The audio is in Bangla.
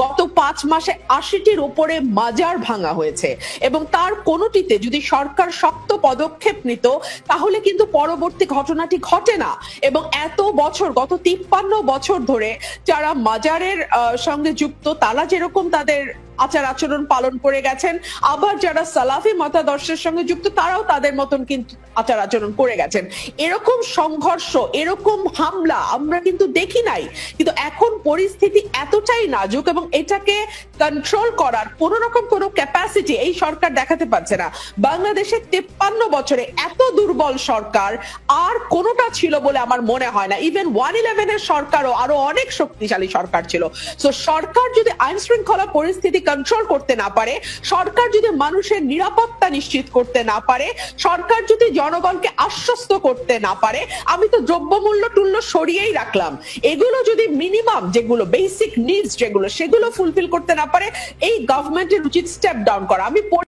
গত 5 মাসে 80টির উপরে মাজার ভাঙা হয়েছে এবং তার কোনোটিতে যদি সরকার শক্ত পদক্ষেপ নিত তাহলে কিন্তু পরবর্তী ঘটনাটি ঘটে না। এবং এত বছর, গত 53 বছর ধরে যারা মাজারের সঙ্গে যুক্ত তারা যেরকম তাদের আচার আচরণ পালন করে গেছেন, আবার যারা সালাফি মতাদর্শের সঙ্গে যুক্ত তারাও তাদের মতন কিন্তু আচার আচরণ করে গেছেন। এরকম সংঘর্ষ, এরকম হামলা আমরা কিন্তু দেখি নাই। কিন্তু এখন পরিস্থিতি এতটাই নাজুক এবং এটাকে কন্ট্রোল করার কোন রকম কোনো ক্যাপাসিটি এই সরকার দেখাতে পারছে না। বাংলাদেশে 53 বছরে এত দুর্বল সরকার আর কোনোটা ছিল বলে আমার মনে হয় না। ইভেন 111 এর সরকারও আরো অনেক শক্তিশালী সরকার ছিল। সো সরকার যদি আইন শৃঙ্খলা পরিস্থিতি কন্ট্রোল করতে না পারে, সরকার যদি মানুষের নিরাপত্তা নিশ্চিত করতে না পারে, সরকার যদি জনগণকে আশ্বস্ত করতে না পারে, আমি তো দ্রব্যমূল্য টুল্য সরিয়েই রাখলাম, এগুলো যদি মিনিমাম যেগুলো বেসিক নিডস যেগুলো সেগুলো ফুলফিল করতে না পারে, এই গভর্নমেন্টের উচিত স্টেপ ডাউন করা। আমি